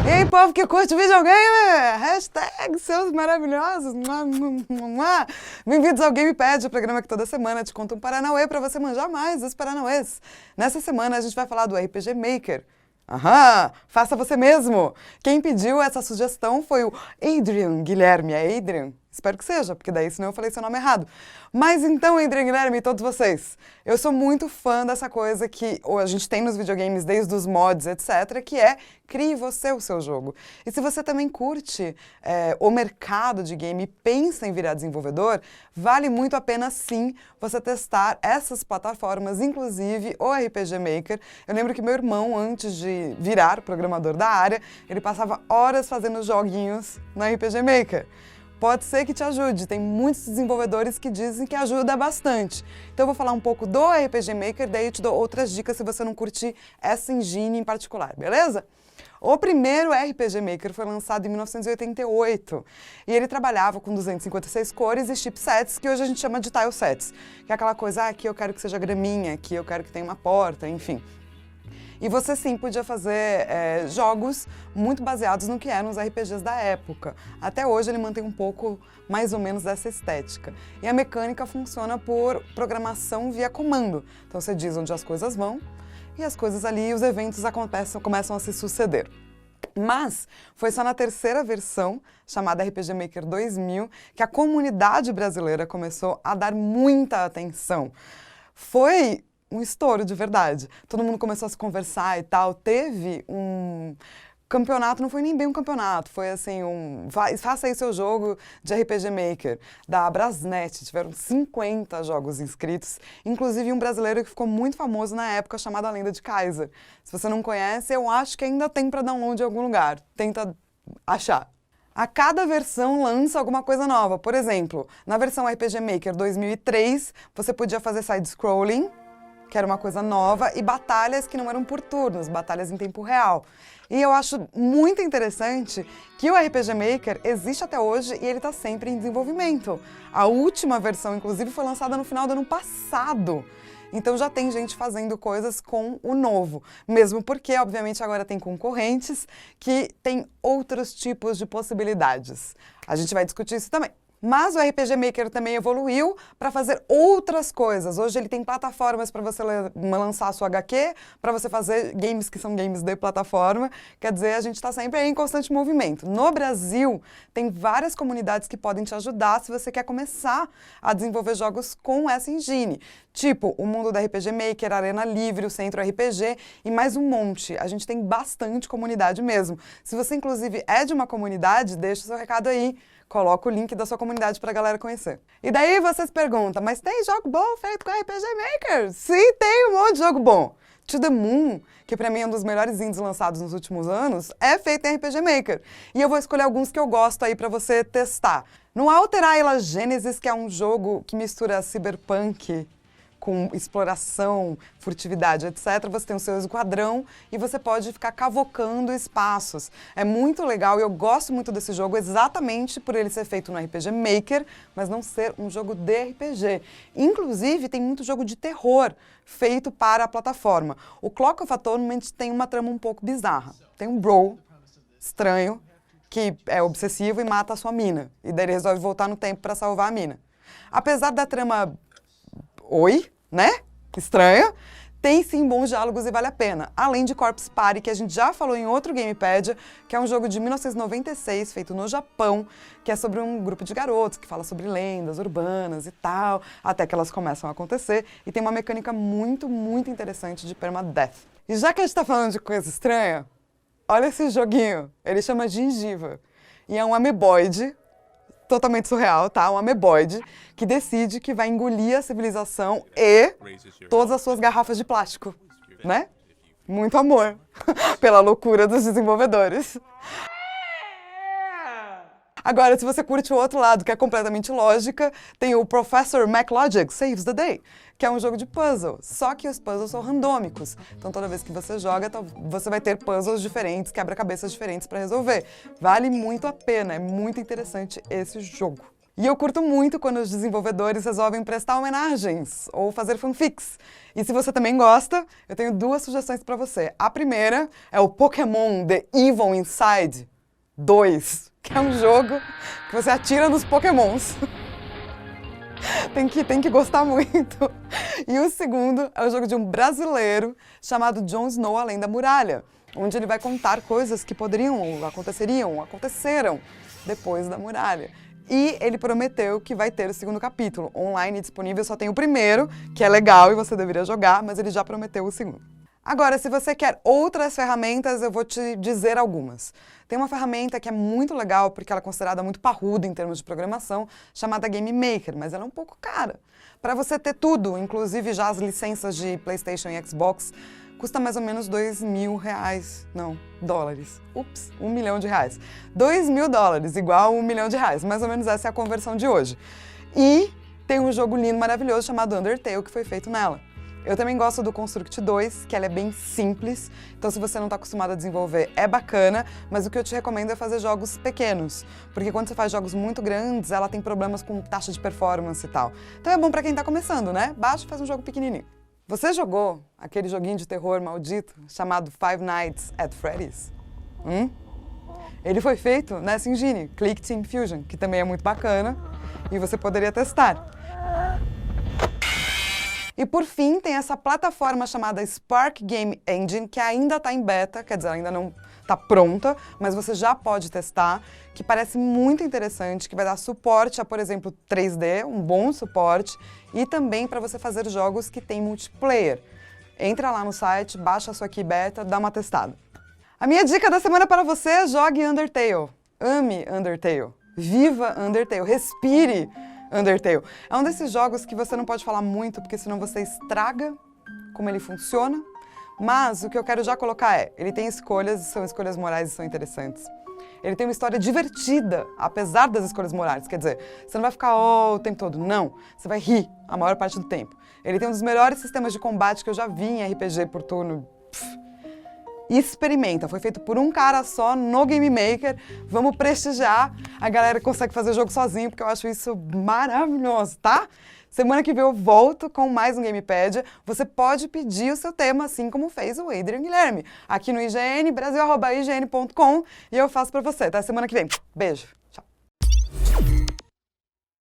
E aí, povo que curte videogame, hashtag seus maravilhosos. Bem-vindos ao Gamepad, o programa que toda semana te conta um paranauê pra você manjar mais os paranauês. Nessa semana a gente vai falar do RPG Maker. Aham, faça você mesmo. Quem pediu essa sugestão foi o Adrian Guilherme. É Adrian? Espero que seja, porque daí senão eu falei seu nome errado. Mas então, Adrian Guilherme e todos vocês, eu sou muito fã dessa coisa que a gente tem nos videogames desde os mods, etc., que é crie você o seu jogo. E se você também curte o mercado de game e pensa em virar desenvolvedor, vale muito a pena sim você testar essas plataformas, inclusive o RPG Maker. Eu lembro que meu irmão, antes de virar programador da área, ele passava horas fazendo joguinhos no RPG Maker. Pode ser que te ajude, tem muitos desenvolvedores que dizem que ajuda bastante. Então eu vou falar um pouco do RPG Maker, daí eu te dou outras dicas se você não curtir essa engine em particular, beleza? O primeiro RPG Maker foi lançado em 1988 e ele trabalhava com 256 cores e chipsets, que hoje a gente chama de tilesets, que é aquela coisa, aqui eu quero que seja graminha, aqui eu quero que tenha uma porta, enfim. E você sim podia fazer jogos muito baseados no que eram os RPGs da época. Até hoje ele mantém um pouco, mais ou menos, dessa estética. E a mecânica funciona por programação via comando. Então você diz onde as coisas vão e as coisas ali, os eventos começam a se suceder. Mas foi só na terceira versão, chamada RPG Maker 2000, que a comunidade brasileira começou a dar muita atenção. Foi um estouro de verdade. Todo mundo começou a se conversar e tal. Teve um campeonato, não foi nem bem um campeonato, foi assim faça aí seu jogo de RPG Maker, da Brasnet. Tiveram 50 jogos inscritos, inclusive um brasileiro que ficou muito famoso na época, chamado A Lenda de Kaiser. Se você não conhece, eu acho que ainda tem para download em algum lugar. Tenta achar. A cada versão lança alguma coisa nova. Por exemplo, na versão RPG Maker 2003, você podia fazer side-scrolling, que era uma coisa nova, e batalhas que não eram por turnos, batalhas em tempo real. E eu acho muito interessante que o RPG Maker existe até hoje e ele está sempre em desenvolvimento. A última versão, inclusive, foi lançada no final do ano passado. Então já tem gente fazendo coisas com o novo. Mesmo porque, obviamente, agora tem concorrentes que têm outros tipos de possibilidades. A gente vai discutir isso também. Mas o RPG Maker também evoluiu para fazer outras coisas. Hoje ele tem plataformas para você lançar a sua HQ, para você fazer games que são games de plataforma. Quer dizer, a gente está sempre aí em constante movimento. No Brasil, tem várias comunidades que podem te ajudar se você quer começar a desenvolver jogos com essa engine. Tipo, o Mundo do RPG Maker, a Arena Livre, o Centro RPG e mais um monte. A gente tem bastante comunidade mesmo. Se você, inclusive, é de uma comunidade, deixa o seu recado aí. Coloca o link da sua comunidade para a galera conhecer. E daí vocês perguntam, mas tem jogo bom feito com RPG Maker? Sim, tem um monte de jogo bom. To the Moon, que para mim é um dos melhores indies lançados nos últimos anos, é feito em RPG Maker. E eu vou escolher alguns que eu gosto aí para você testar. No Alter Isle Genesis, que é um jogo que mistura cyberpunk com exploração, furtividade, etc., você tem o seu esquadrão e você pode ficar cavocando espaços. É muito legal e eu gosto muito desse jogo exatamente por ele ser feito no RPG Maker, mas não ser um jogo de RPG. Inclusive, tem muito jogo de terror feito para a plataforma. O Clock of Atonement tem uma trama um pouco bizarra. Tem um bro estranho que é obsessivo e mata a sua mina. E daí ele resolve voltar no tempo para salvar a mina. Apesar da trama né? Estranha. Tem sim bons diálogos e vale a pena. Além de Corpse Party, que a gente já falou em outro Gamepad, que é um jogo de 1996, feito no Japão, que é sobre um grupo de garotos que fala sobre lendas urbanas e tal, até que elas começam a acontecer. E tem uma mecânica muito, muito interessante de permadeath. E já que a gente tá falando de coisa estranha, olha esse joguinho. Ele chama Gengiva. E é um ameboide, totalmente surreal, tá? Um ameboide que decide que vai engolir a civilização e todas as suas garrafas de plástico, né? Muito amor pela loucura dos desenvolvedores. Agora, se você curte o outro lado, que é completamente lógica, tem o Professor MacLogic Saves the Day, que é um jogo de puzzle, só que os puzzles são randômicos. Então, toda vez que você joga, você vai ter puzzles diferentes, quebra-cabeças diferentes para resolver. Vale muito a pena, é muito interessante esse jogo. E eu curto muito quando os desenvolvedores resolvem prestar homenagens ou fazer fanfics. E se você também gosta, eu tenho 2 sugestões para você. A primeira é o Pokémon The Evil Inside 2, que é um jogo que você atira nos Pokémons. Tem que gostar muito. E o segundo é o jogo de um brasileiro chamado Jon Snow Além da Muralha, onde ele vai contar coisas que aconteceram depois da muralha. E ele prometeu que vai ter o 2º capítulo. Online disponível, só tem o primeiro, que é legal e você deveria jogar, mas ele já prometeu o 2º. Agora, se você quer outras ferramentas, eu vou te dizer algumas. Tem uma ferramenta que é muito legal, porque ela é considerada muito parruda em termos de programação, chamada Game Maker, mas ela é um pouco cara. Para você ter tudo, inclusive já as licenças de PlayStation e Xbox, custa mais ou menos $2.000. Não, dólares. Ups, $1 milhão. $2.000, igual $1 milhão. Mais ou menos essa é a conversão de hoje. E tem um jogo lindo, maravilhoso, chamado Undertale, que foi feito nela. Eu também gosto do Construct 2, que ela é bem simples, então se você não está acostumado a desenvolver, é bacana, mas o que eu te recomendo é fazer jogos pequenos, porque quando você faz jogos muito grandes, ela tem problemas com taxa de performance e tal. Então é bom para quem está começando, né? Baixa e faz um jogo pequenininho. Você jogou aquele joguinho de terror maldito chamado Five Nights at Freddy's? Ele foi feito nessa engine, Click Team Fusion, que também é muito bacana e você poderia testar. E por fim, tem essa plataforma chamada Spark Game Engine, que ainda está em beta, quer dizer, ainda não está pronta, mas você já pode testar, que parece muito interessante, que vai dar suporte a, por exemplo, 3D, um bom suporte, e também para você fazer jogos que tem multiplayer. Entra lá no site, baixa a sua key beta, dá uma testada. A minha dica da semana para você é jogue Undertale. Ame Undertale. Viva Undertale. Respire Undertale. É um desses jogos que você não pode falar muito, porque senão você estraga como ele funciona. Mas o que eu quero já colocar é, ele tem escolhas, são escolhas morais e são interessantes. Ele tem uma história divertida, apesar das escolhas morais. Quer dizer, você não vai ficar o tempo todo, não. Você vai rir a maior parte do tempo. Ele tem um dos melhores sistemas de combate que eu já vi em RPG por turno. Experimenta, foi feito por um cara só no Game Maker. Vamos prestigiar a galera que consegue fazer jogo sozinho, porque eu acho isso maravilhoso, tá? Semana que vem eu volto com mais um Gamepédia. Você pode pedir o seu tema, assim como fez o Adrian Guilherme, aqui no IGN, brasil@ign.com, e eu faço pra você. Até semana que vem. Beijo!